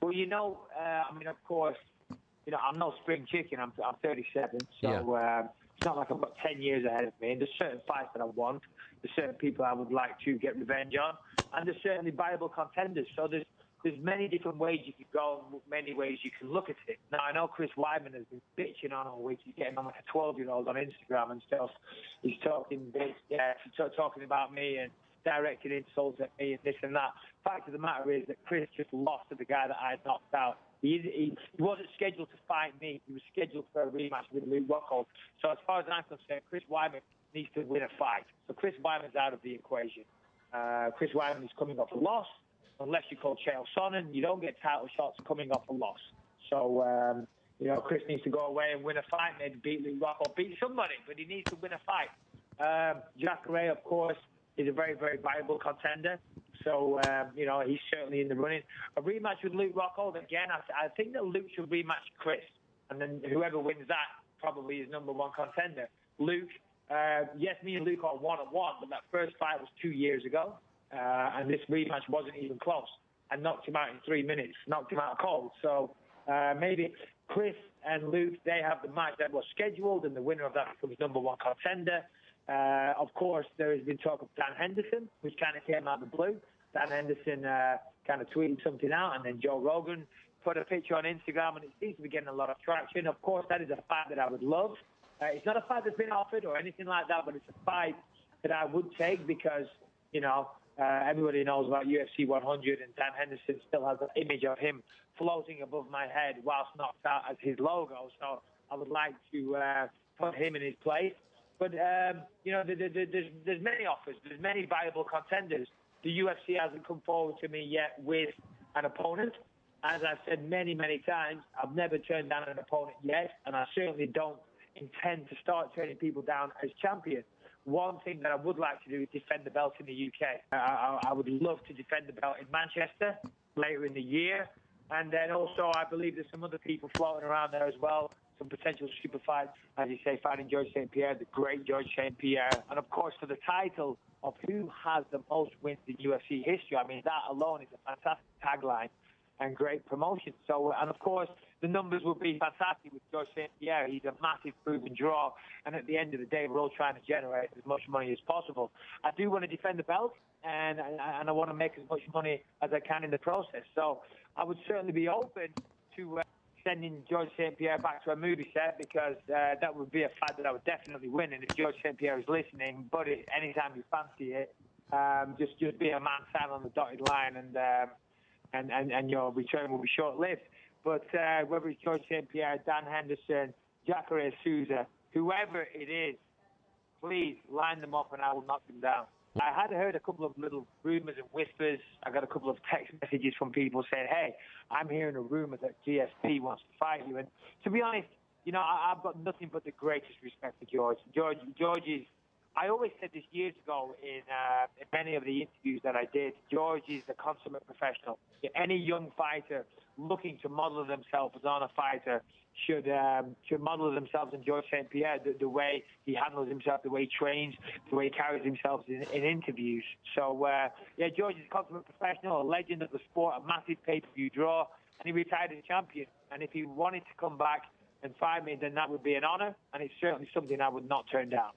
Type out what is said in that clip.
Well, I mean, of course, I'm no spring chicken. I'm 37, so it's not like I've got 10 years ahead of me. And there's certain fights that I want. There's certain people I would like to get revenge on, and there's certainly viable contenders. So there's many different ways you could go, and many ways you can look at it. Now, I know Chris Weidman has been bitching on all week. He's getting on like a 12-year-old on Instagram and stuff. He's talking talking about me and directing insults at me and this and that. Fact of the matter is that Chris just lost to the guy that I had knocked out. He wasn't scheduled to fight me. He was scheduled for a rematch with Luke Rockhold. So as far as I'm concerned, Chris Weidman needs to win a fight. So Chris Weidman's out of the equation. Chris Weidman is coming off a loss. Unless you call Chael Sonnen, you don't get title shots coming off a loss. So, Chris needs to go away and win a fight, maybe beat Luke Rockhold, beat somebody, but he needs to win a fight. Jacare, of course, is a very, very viable contender. So, he's certainly in the running. A rematch with Luke Rockhold, again, I think that Luke should rematch Chris. And then whoever wins that probably is number one contender. Luke, yes, me and Luke are 1-1, but that first fight was 2 years ago. And this rematch wasn't even close. I knocked him out in 3 minutes, knocked him out cold. So maybe Chris and Luke, they have the match that was scheduled, and the winner of that becomes number one contender. Of course, there has been talk of Dan Henderson, which kind of came out of the blue. Dan Henderson kind of tweeted something out, and then Joe Rogan put a picture on Instagram, and it seems to be getting a lot of traction. Of course, that is a fight that I would love. It's not a fight that's been offered or anything like that, but it's a fight that I would take because, everybody knows about UFC 100, and Dan Henderson still has an image of him floating above my head whilst knocked out as his logo. So I would like to put him in his place. But, there's many offers. There's many viable contenders. The UFC hasn't come forward to me yet with an opponent. As I've said many, many times, I've never turned down an opponent yet, and I certainly don't intend to start turning people down as champion. One thing that I would like to do is defend the belt in the UK. I would love to defend the belt in Manchester later in the year. And then also I believe there's some other people floating around there as well, some potential super fights, as you say, fighting George St. Pierre, the great George St. Pierre. And, of course, for the title of who has the most wins in UFC history, I mean, that alone is a fantastic tagline and great promotion. So, and of course, the numbers would be fantastic with George St. Pierre. He's a massive proven draw, and at the end of the day, we're all trying to generate as much money as possible. I do want to defend the belt, and I want to make as much money as I can in the process. So I would certainly be open to sending George St. Pierre back to a movie set, because that would be a fight that I would definitely win. And if George St. Pierre is listening, buddy, anytime you fancy it, just be a man sign on the dotted line, and your return will be short-lived. But whether it's George St. Pierre, Dan Henderson, Jacare Souza, whoever it is, please line them up and I will knock them down. I had heard a couple of little rumors and whispers. I got a couple of text messages from people saying, hey, I'm hearing a rumor that GSP wants to fight you. And to be honest, I've got nothing but the greatest respect for George. George is, I always said this years ago in many of the interviews that I did, George is a consummate professional. Any young fighter looking to model themselves on a fighter should model themselves in George St. Pierre, the way he handles himself, the way he trains, the way he carries himself in interviews. So, George is a consummate professional, a legend of the sport, a massive pay-per-view draw, and he retired as champion. And if he wanted to come back and fight me, then that would be an honor, and it's certainly something I would not turn down.